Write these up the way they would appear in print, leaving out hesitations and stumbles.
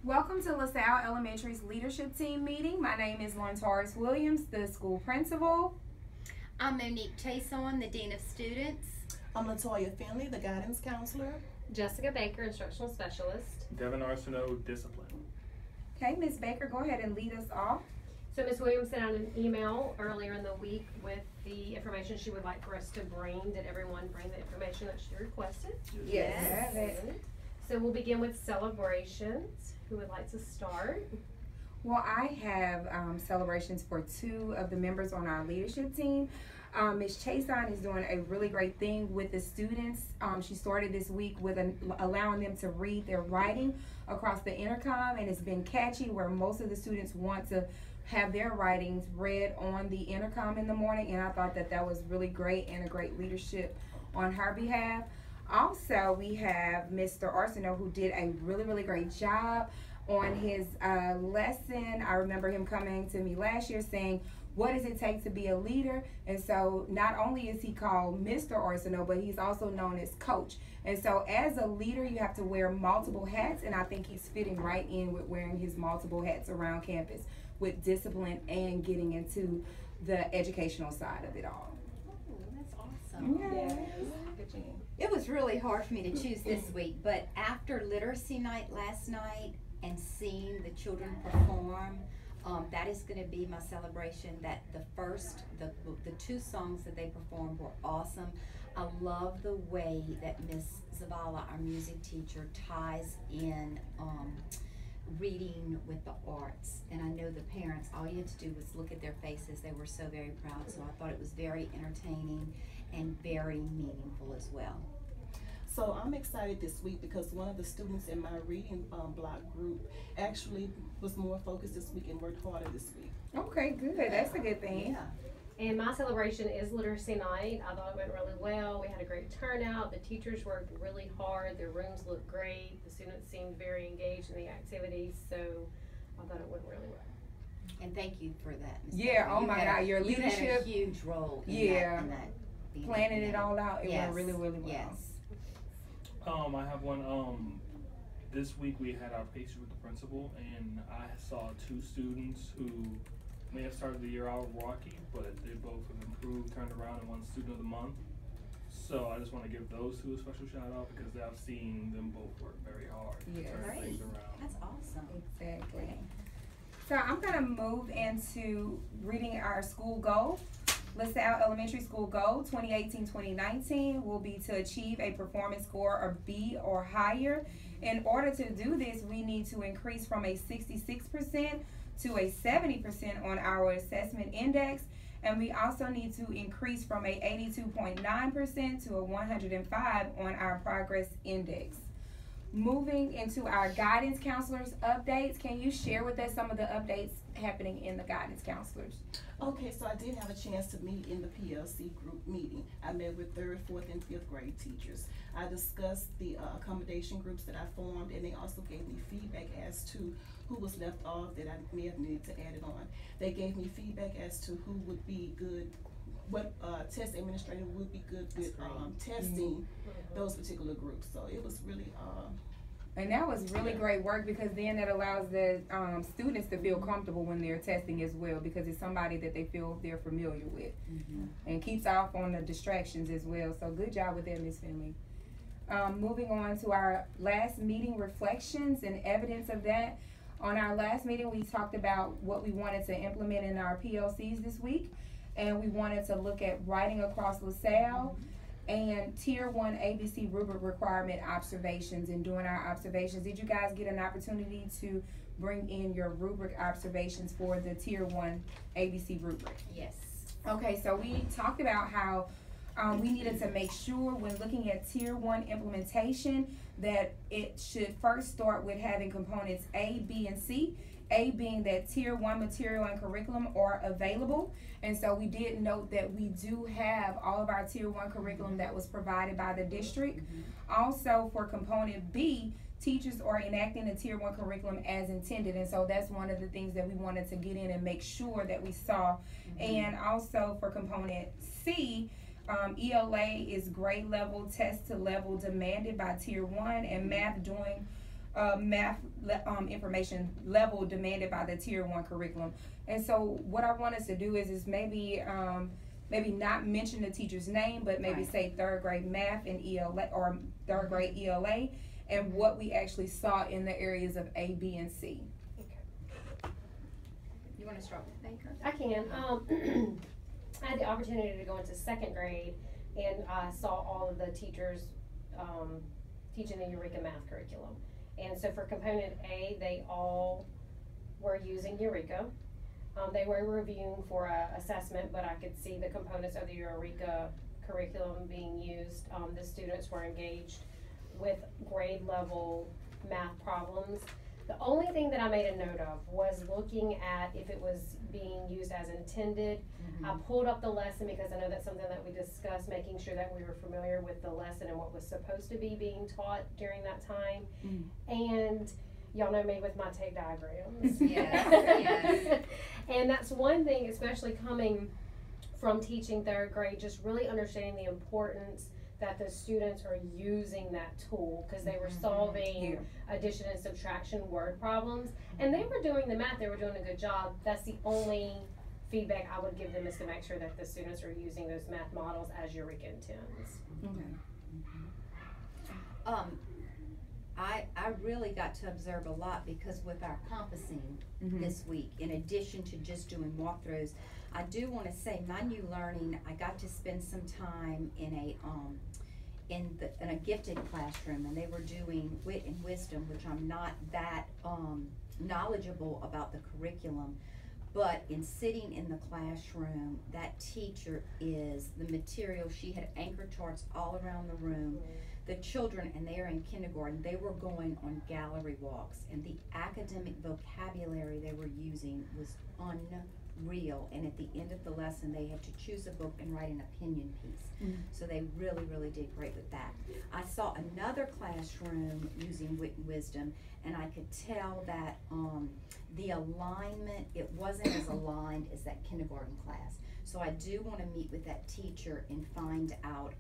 Welcome to LaSalle Elementary's leadership team meeting. My name is Lauren Torres Williams, the school principal. I'm Monique Chason, the Dean of Students. I'm Latoya Finley, the guidance counselor. Jessica Baker, instructional specialist. Devin Arsenault, discipline. Okay, Ms. Baker, go ahead and lead us off. So Ms. Williams sent out an email earlier in the week with the information she would like for us to bring. Did everyone bring the information that she requested? Yes. So we'll begin with celebrations. Who would like to start? Well, I have celebrations for two of the members on our leadership team. Ms. Chason is doing a really great thing with the students. She started this week with allowing them to read their writing across the intercom, and it's been catchy where most of the students want to have their writings read on the intercom in the morning, and I thought that that was really great and a great leadership on her behalf. Also, we have Mr. Arsenault, who did a really great job on his lesson. I remember him coming to me last year saying, what does it take to be a leader? And so not only is he called Mr. Arsenault, but he's also known as coach. And so as a leader, you have to wear multiple hats, and I think he's fitting right in with wearing his multiple hats around campus with discipline and getting into the educational side of it all. Oh, that's awesome. Yes. It was really hard for me to choose this week, but after literacy night last night and seeing the children perform, that is going to be my celebration. That the two songs that they performed were awesome. I love the way that Miss Zavala, our music teacher, ties in reading with the arts. And I know the parents, all you had to do was look at their faces. They were so very proud. So I thought it was very entertaining and very meaningful as well. So I'm excited this week because one of the students in my reading block group actually was more focused this week and worked harder this week. Okay, good. That's a good thing. Yeah. And my celebration is literacy night. I thought it went really well. We had a great turnout. The teachers worked really hard. Their rooms looked great. The students seemed very engaged in the activities. So I thought it went really well. And thank you for that, Ms. Yeah, Baker. oh my God, your You had leadership. a huge role in Yeah. that Planning it all out, it Yes. went really well. Yes. I have one. This week we had our picture with the principal, and I saw two students who may have started the year out rocky, but they both have improved, turned around, and won Student of the Month. So I just want to give those two a special shout out because I've seen them both work very hard to turn Great. things around. That's awesome. Exactly. So I'm going to move into reading our school goal. LaSalle Elementary School Goal 2018-2019 will be to achieve a performance score of B or higher. In order to do this, we need to increase from a 66% to a 70% on our assessment index, and we also need to increase from a 82.9% to a 105 on our progress index. Moving into our guidance counselors updates, can you share with us some of the updates happening in the guidance counselors? Okay, so I did have a chance to meet in the PLC group meeting. I met with 3rd, 4th, and 5th grade teachers. I discussed the accommodation groups that I formed, and they also gave me feedback as to who was left off that I may have needed to add it on. They gave me feedback as to who would be good, what test administrator would be good with testing those particular groups. So it was really and that was really great work because then that allows the students to feel comfortable when they're testing as well because it's somebody that they feel they're familiar with and keeps off on the distractions as well. So good job with that, Ms. Finley. Moving on to our last meeting reflections and evidence of that. On our last meeting, we talked about what we wanted to implement in our PLCs this week, and we wanted to look at writing across LaSalle and Tier 1 ABC rubric requirement observations. And doing our observations, did you guys get an opportunity to bring in your rubric observations for the Tier 1 ABC rubric? Yes. Okay, so we talked about how we needed to make sure when looking at Tier 1 implementation that it should first start with having components A, B, and C. A being that Tier 1 material and curriculum are available. And so we did note that we do have all of our Tier 1 curriculum that was provided by the district. Also for component B, teachers are enacting the Tier 1 curriculum as intended. And so that's one of the things that we wanted to get in and make sure that we saw. And also for component C, ELA is grade level, test to level demanded by Tier 1, and math doing math information level demanded by the Tier 1 curriculum. And so what I want us to do is maybe not mention the teacher's name, but maybe say third grade math and ELA, or third grade ELA, and what we actually saw in the areas of A, B, and C. You want to start with Baker? I can. I had the opportunity to go into second grade, and I saw all of the teachers teaching the Eureka math curriculum. And so for component A, they all were using Eureka. They were reviewing for assessment, but I could see the components of the Eureka curriculum being used. The students were engaged with grade level math problems. The only thing that I made a note of was looking at if it was being used as intended. I pulled up the lesson because I know that's something that we discussed, making sure that we were familiar with the lesson and what was supposed to be being taught during that time. And y'all know me with my tape diagrams. Yes. And that's one thing, especially coming from teaching third grade, just really understanding the importance that the students are using that tool, because they were solving addition and subtraction word problems, and they were doing the math, they were doing a good job. That's the only feedback I would give them, is to make sure that the students are using those math models as Eureka intends. I really got to observe a lot, because with our compassing this week, in addition to just doing walkthroughs, I do want to say my new learning, I got to spend some time in a gifted classroom, and they were doing wit and wisdom, which I'm not that knowledgeable about the curriculum. But in sitting in the classroom, that teacher is the material. She had anchor charts all around the room. The children, and they are in kindergarten, they were going on gallery walks, and the academic vocabulary they were using was unreal. And at the end of the lesson, they had to choose a book and write an opinion piece. So they really, really did great with that. I saw another classroom using wit and wisdom, and I could tell that the alignment, it wasn't as aligned as that kindergarten class. So I do want to meet with that teacher and find out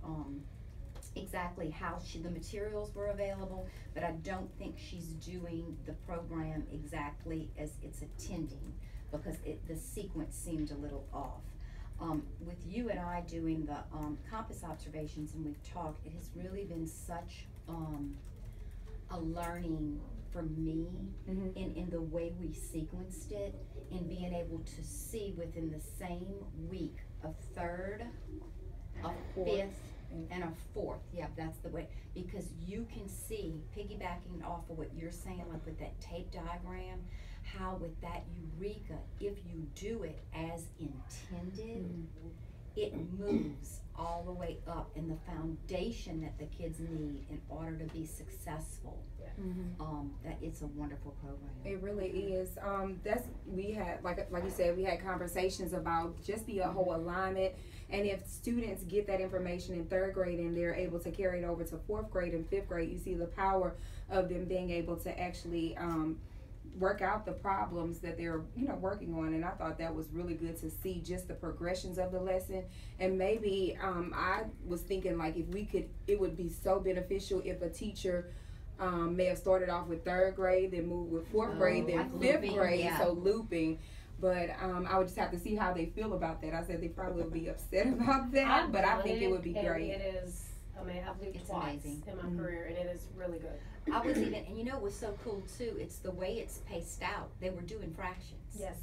exactly how the materials were available, but I don't think she's doing the program exactly as it's attending, because the sequence seemed a little off. With you and I doing the compass observations, and we've talked, it has really been such a learning for me in the way we sequenced it, and being able to see within the same week a third, a fifth, and a fourth. Yeah, that's the way, because you can see, piggybacking off of what you're saying, like with that tape diagram, how with that Eureka, if you do it as intended, it moves all the way up, and the foundation that the kids need in order to be successful. That it's a wonderful program. It really is. We had, like you said, we had conversations about just the whole alignment, and if students get that information in third grade and they're able to carry it over to fourth grade and fifth grade, you see the power of them being able to actually work out the problems that they're working on. And I thought that was really good to see just the progressions of the lesson. And maybe I was thinking, like, if we could, it would be so beneficial if a teacher may have started off with third grade, then moved with fourth grade, then fifth grade, so looping. But I would just have to see how they feel about that. I said they probably would be upset about that, but I think it would be great. It is, I mean, I've looped twice in my career, and it is really good. I was even, and you know what was so cool too, it's the way it's paced out. They were doing fractions. Yes.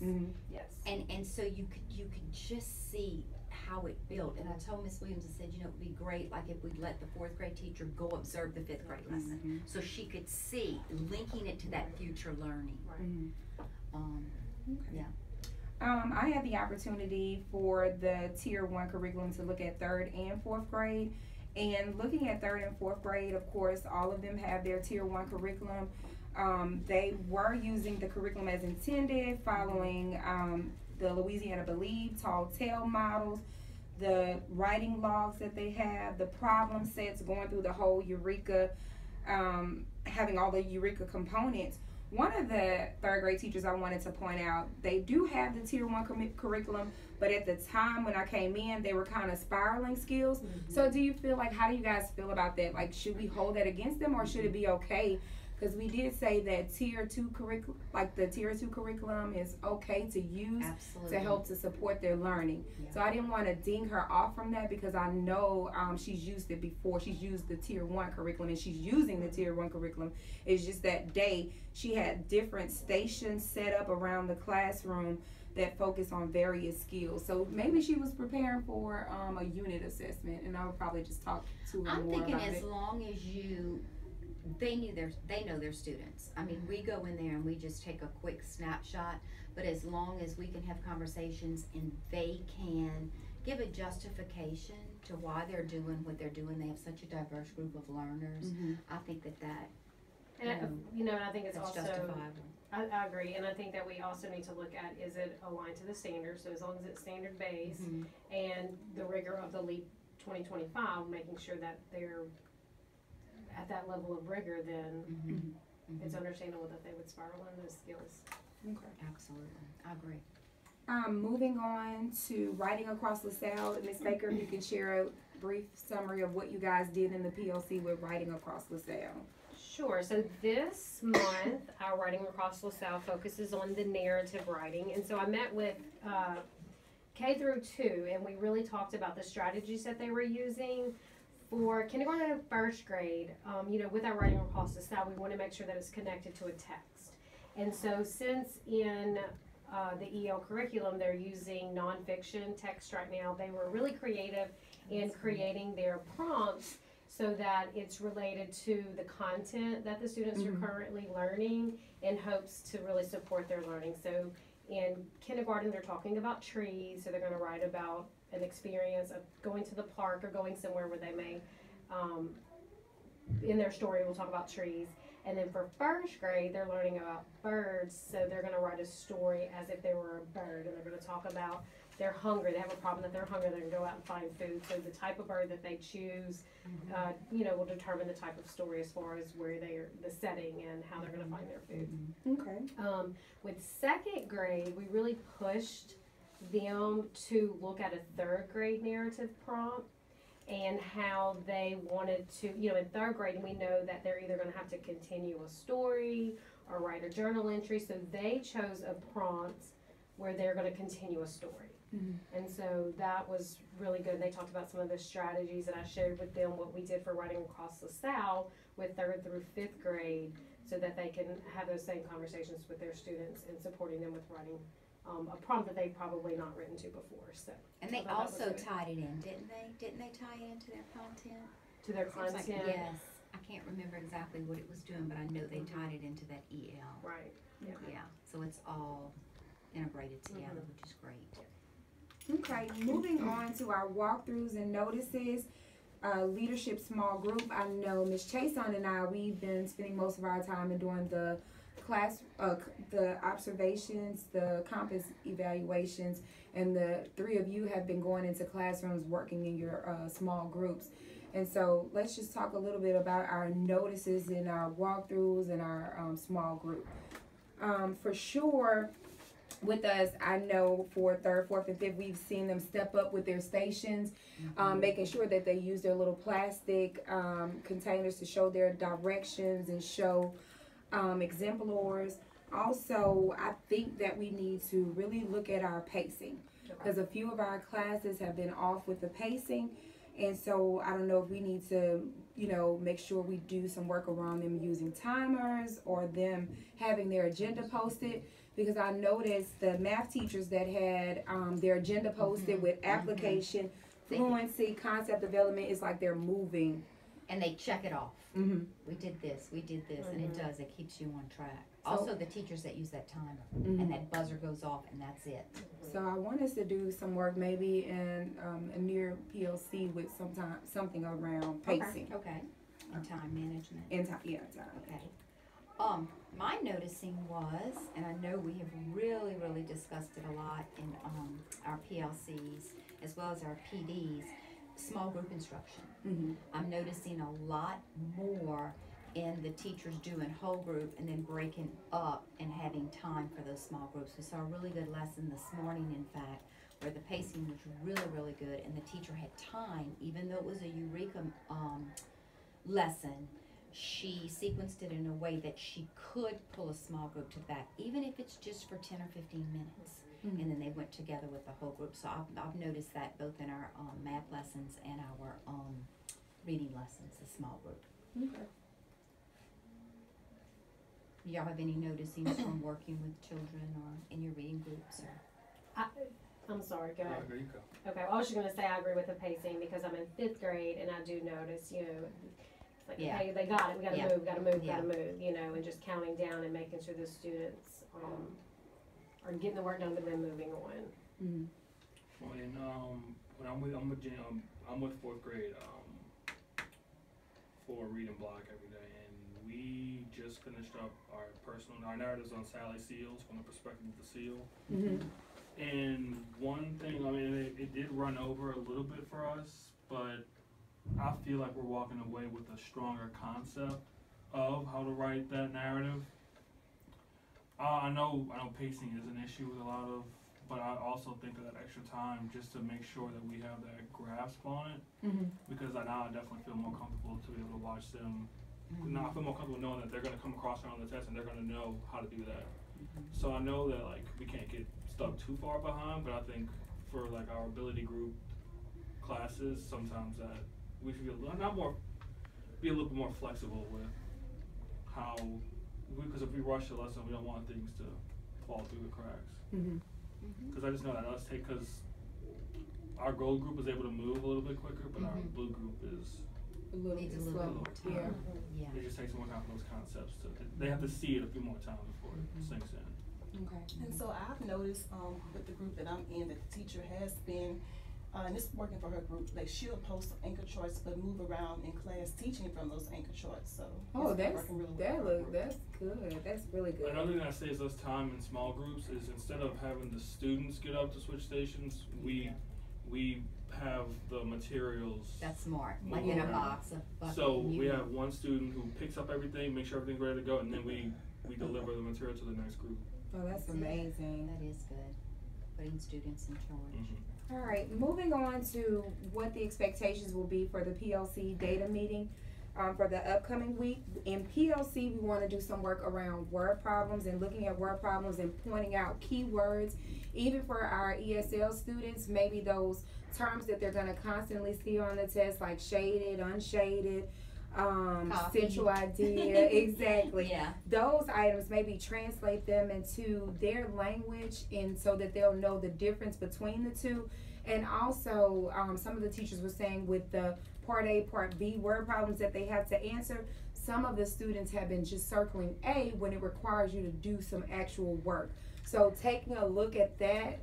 Yes. And so you could just see how it built. And I told Miss Williams, I said, it would be great, like, if we'd let the fourth grade teacher go observe the fifth grade lesson, so she could see, linking it to that future learning. Yeah. I had the opportunity for the Tier 1 curriculum to look at third and fourth grade. And looking at third and fourth grade, of course, all of them have their Tier 1 curriculum. They were using the curriculum as intended, following the Louisiana Believe, Tall Tale models, the writing logs that they have, the problem sets, going through the whole Eureka, having all the Eureka components. One of the third grade teachers I wanted to point out, they do have the Tier 1 curriculum, but at the time when I came in, they were kind of spiraling skills. So do you feel like, how do you guys feel about that? Like, should we hold that against them, or should it be okay because we did say that tier 2 curriculum, like the tier 2 curriculum is okay to use Absolutely. to help to support their learning. Yeah. So I didn't want to ding her off from that, because I know she's used it before. She's used the tier 1 curriculum, and she's using the tier 1 curriculum. It's just that day she had different stations set up around the classroom that focus on various skills. So maybe she was preparing for a unit assessment, and I would probably just talk to her I'm more thinking about as it. long as they know their students. I mean, we go in there and we just take a quick snapshot, but as long as we can have conversations and they can give a justification to why they're doing what they're doing, they have such a diverse group of learners. Mm-hmm. I think that And and I think it's that's also, justifiable. I agree, and I think that we also need to look at, is it aligned to the standards? So as long as it's standard based Mhm. and the rigor of the LEAP 2025, making sure that they're at that level of rigor, then Mhm. it's understandable that they would spiral in those skills. Okay. Absolutely, I agree. Moving on to writing across LaSalle, Ms. Baker, if you can share a brief summary of what you guys did in the PLC with writing across LaSalle. Sure. So this month, our Writing Across LaSalle focuses on the narrative writing. And so I met with K through 2, and we really talked about the strategies that they were using for kindergarten and first grade. With our Writing Across LaSalle, we want to make sure that it's connected to a text. And so since in the EL curriculum, they're using nonfiction text right now, they were really creative in creating their prompts so that it's related to the content that the students are currently learning, in hopes to really support their learning. So in kindergarten, they're talking about trees, so they're going to write about an experience of going to the park or going somewhere where they may, in their story, we'll talk about trees. And then for first grade, they're learning about birds, so they're going to write a story as if they were a bird, and they're going to talk about their hunger. They have a problem that they're hungry. They're going to go out and find food. So the type of bird that they choose, will determine the type of story as far as where they're, the setting, and how they're going to find their food. Okay. With second grade, we really pushed them to look at a third grade narrative prompt and how they wanted to, in third grade, we know that they're either going to have to continue a story or write a journal entry. So they chose a prompt where they're going to continue a story. And so that was really good. They talked about some of the strategies that I shared with them, what we did for Writing Across LaSalle with 3rd through 5th grade, so that they can have those same conversations with their students and supporting them with writing a prompt that they've probably not written to before. So And they I thought that was also good. tied it in, didn't they? Didn't they tie it into their content? To their Seems like- content. yes. I can't remember exactly what it was doing, but I know they tied it into that EL. Right. Yeah. Yeah, so it's all integrated together, which is great. Okay, moving on to our walkthroughs and notices. Leadership small group. I know Ms. Chason and I, we've been spending most of our time in doing the class, the observations, the compass evaluations, and the 3 of you have been going into classrooms working in your small groups. And so let's just talk a little bit about our notices in our walkthroughs and our small group. For sure, with us, I know for 3rd, 4th, and 5th, we've seen them step up with their stations, making sure that they use their little plastic containers to show their directions and show exemplars. Also, I think that we need to really look at our pacing, because a few of our classes have been off with the pacing. And so I don't know if we need to, make sure we do some work around them using timers or them having their agenda posted. Because I noticed the math teachers that had their agenda posted with application, fluency, concept development, it's like they're moving. And they check it off. We did this, and it does, it keeps you on track. Also, the teachers that use that timer, and that buzzer goes off, and that's it. So I want us to do some work maybe in a near PLC with something around pacing. Okay, and time management. And time. Okay. My noticing was, and I know we have really discussed it a lot in our PLCs as well as our PDs, small group instruction. I'm noticing a lot more in the teachers doing whole group and then breaking up and having time for those small groups. We saw a really good lesson this morning, in fact, where the pacing was really good, and the teacher had time, even though it was a Eureka lesson, she sequenced it in a way that she could pull a small group to the back, even if it's just for 10 or 15 minutes. Mm-hmm. And then they went together with the whole group. So I've noticed that both in our math lessons and our reading lessons, the small group. Okay. Y'all have any noticings from working with children or in your reading groups? Or? I'm sorry, go ahead. There you go. Okay, well, I was just gonna say I agree with the pacing because I'm in 5th grade and I do notice, you know, it's like, Yeah. hey, they got it, we gotta Yeah. move, gotta move, Yeah. gotta move, you know, and just counting down and making sure the students, are getting the work done, but then moving on. Mm-hmm. Well, and when I'm with 4th grade for reading block every day, and we just finished up our narratives on Sally Seals from the perspective of the seal. Mm-hmm. And one thing, I mean, it did run over a little bit for us, but I feel like we're walking away with a stronger concept of how to write that narrative. I know pacing is an issue with a lot of, but I also think of that extra time just to make sure that we have that grasp on it, Mm-hmm. because I definitely feel more comfortable to be able to watch them. Mm-hmm. Now I feel more comfortable knowing that they're going to come across it on the test and they're going to know how to do that. So I know that like we can't get stuck too far behind, but I think for like our ability group classes, sometimes that we should be a little bit more flexible with how, because if we rush the lesson, we don't want things to fall through the cracks. Mm-hmm. Because I just know that because our gold group is able to move a little bit quicker, but our Mhm. blue group is. A little Needs bit a little slow. bit more time. Yeah. Yeah. It just takes more time for those concepts to. They have to see it a few more times before it Mhm. sinks in. Okay. And so I've noticed with the group that I'm in, that the teacher has been, and it's working for her group, like she'll post anchor charts but move around in class teaching from those anchor charts. So Oh, it's been that's working really well that for her look group. that's good. That's really good. Another thing that saves us time in small groups is instead of having the students get up to switch stations, we have the materials. That's smart. Move Like in a around. box, a bucket. So and we you- have one student who picks up everything, makes sure everything's ready to go, and then we deliver the material to the next group. Oh, that's amazing. That is good. Putting students in charge. Mm-hmm. All right, moving on to what the expectations will be for the PLC data meeting for the upcoming week. In PLC, we want to do some work around word problems and looking at word problems and pointing out keywords, even for our ESL students, maybe those terms that they're going to constantly see on the test, like shaded, unshaded, Copy. central idea, exactly. Yeah. Those items, maybe translate them into their language and so that they'll know the difference between the two. And also, some of the teachers were saying with the Part A, Part B word problems that they have to answer, some of the students have been just circling A when it requires you to do some actual work. So taking a look at that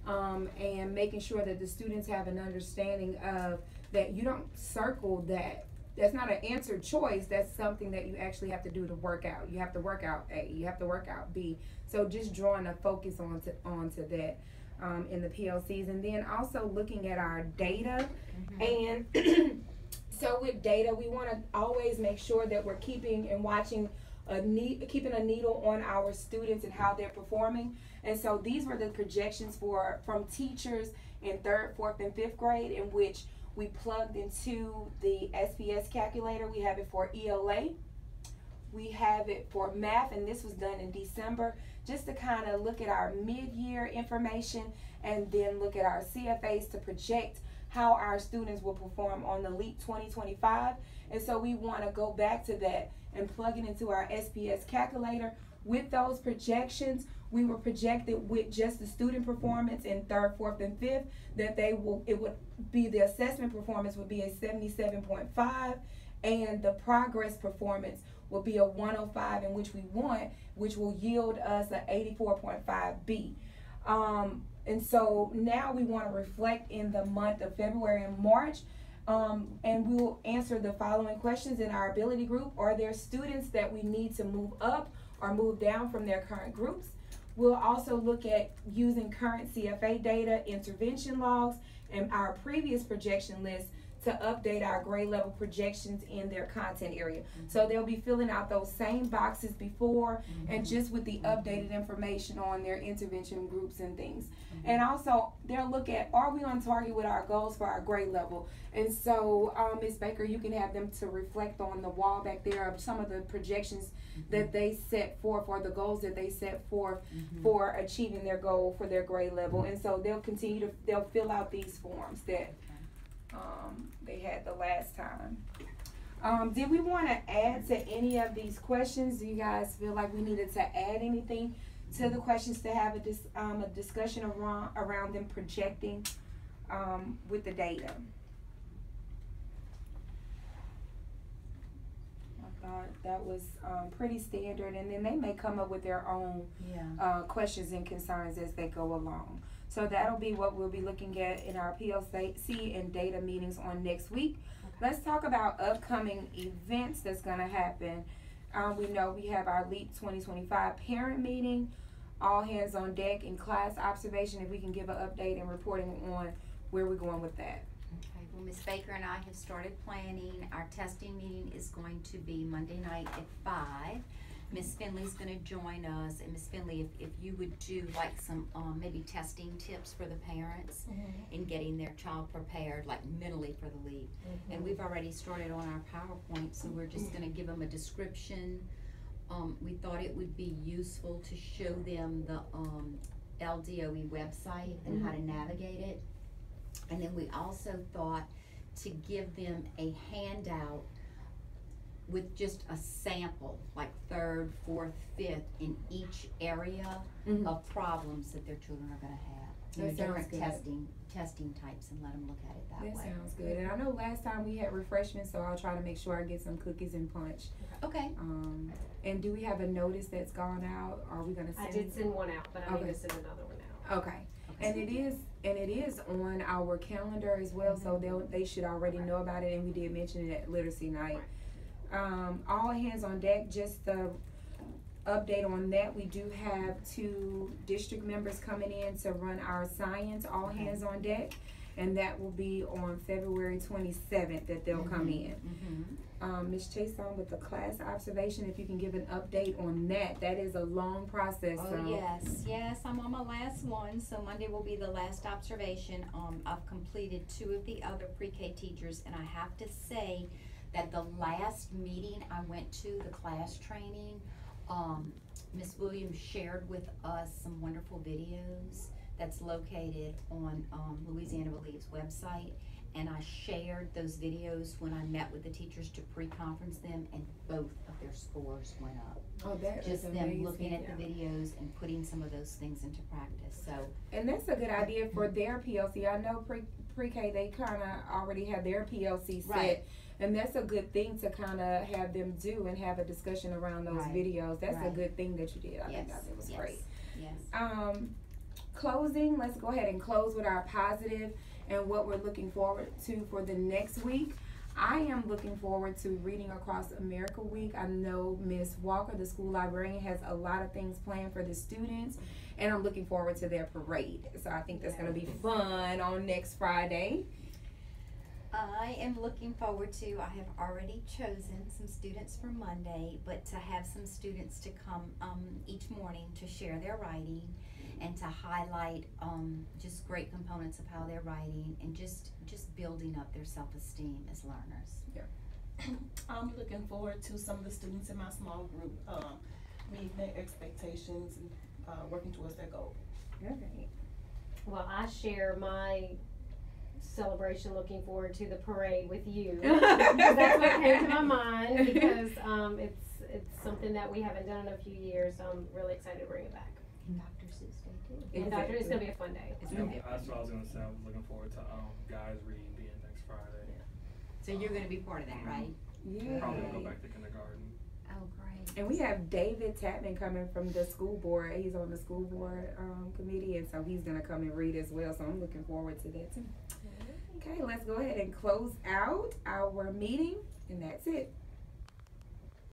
and making sure that the students have an understanding of that you don't circle that. That's not an answered choice. That's something that you actually have to do to work out. You have to work out A. You have to work out B. So just drawing a focus onto that in the PLCs, and then also looking at our data. And so with data, we want to always make sure that we're keeping and watching keeping a needle on our students and how they're performing. And so these were the projections from teachers in 3rd, 4th, and 5th grade, in which we plugged into the SPS calculator. We have it for ELA. We have it for math, and this was done in December, just to kind of look at our mid-year information and then look at our CFAs to project how our students will perform on the LEAP 2025. And so we want to go back to that and plug it into our SPS calculator. With those projections, we were projected with just the student performance in 3rd, 4th, and 5th, that it would be the assessment performance would be a 77.5, and the progress performance will be a 105, in which we want, which will yield us an 84.5B. And so now we want to reflect in the month of February and March, and we will answer the following questions in our ability group. Are there students that we need to move up or move down from their current groups? We'll also look at using current CFA data, intervention logs, and our previous projection list to update our grade level projections in their content area. So they'll be filling out those same boxes before, and just with the updated information on their intervention groups and things. And also, they'll look at, are we on target with our goals for our grade level? And so, Ms. Baker, you can have them to reflect on the wall back there of some of the projections that they set forth, or the goals that they set forth for achieving their goal for their grade level. And so they'll fill out these forms that they had the last time. Did we want to add to any of these questions? Do you guys feel like we needed to add anything to the questions to have a discussion around them projecting with the data? I thought that was pretty standard, and then they may come up with their own questions and concerns as they go along. So that'll be what we'll be looking at in our PLC and data meetings on next week. Let's talk about upcoming events that's going to happen. We know we have our LEAP 2025 parent meeting, all hands on deck, and class observation. If we can give an update and reporting on where we're going with that. Okay, well, Ms. Baker and I have started planning. Our testing meeting is going to be Monday night at 5. Ms. Finley's going to join us, and Ms. Finley, if you would do like some maybe testing tips for the parents in getting their child prepared, like mentally for the LEAP. And we've already started on our PowerPoint, so we're just going to give them a description. We thought it would be useful to show them the LDOE website and how to navigate it. And then we also thought to give them a handout with just a sample, like 3rd, 4th, 5th in each area of problems that their children are going to have. Different testing types, and let them look at it that way. That sounds good. And I know last time we had refreshments, so I'll try to make sure I get some cookies and punch. Okay. And do we have a notice that's gone out? Are we going to send? I did send one out, but I need to send another one out. Okay. And it is on our calendar as well, so they should already know about it, and we did mention it at Literacy Night. All hands on deck, just the update on that. We do have 2 district members coming in to run our science, all hands on deck, and that will be on February 27th that they'll come in. Ms. Chason, with the class observation, if you can give an update on that. That is a long process. Oh, yes, I'm on my last one, so Monday will be the last observation. I've completed 2 of the other pre-K teachers, and I have to say that the last meeting I went to, the class training, Ms. Williams shared with us some wonderful videos that's located on Louisiana Believe's website, and I shared those videos when I met with the teachers to pre-conference them, and both of their scores went up. Oh, that just is them amazing. looking at the videos and putting some of those things into practice. So, and that's a good idea for their PLC. I know pre-K, they kind of already have their PLC set, and that's a good thing to kind of have them do and have a discussion around those videos. That's a good thing that you did. I think that was great. Yes. Closing, let's go ahead and close with our positive and what we're looking forward to for the next week. I am looking forward to Reading Across America Week. I know Ms. Walker, the school librarian, has a lot of things planned for the students, and I'm looking forward to their parade. So I think that's going to be fun on next Friday. I am looking forward to, I have already chosen some students for Monday, but to have some students to come each morning to share their writing and to highlight just great components of how they're writing, and just building up their self-esteem as learners. Yeah. I'm looking forward to some of the students in my small group meeting their expectations and working towards their goal. Okay. Well, I share my celebration, looking forward to the parade with you. Because that's what came to my mind, because it's something that we haven't done in a few years, so I'm really excited to bring it back. And Dr. Seuss Day too. And Doctor, it's gonna be a fun day. It's gonna be That's what I was gonna say. I was looking forward to guys reading being next Friday. So you're gonna be part of that, right? Yeah. Probably gonna go back to kindergarten. Oh, great. And we have David Tapman coming from the school board. He's on the school board committee, and so he's going to come and read as well. So I'm looking forward to that too. Okay, let's go ahead and close out our meeting, and that's it.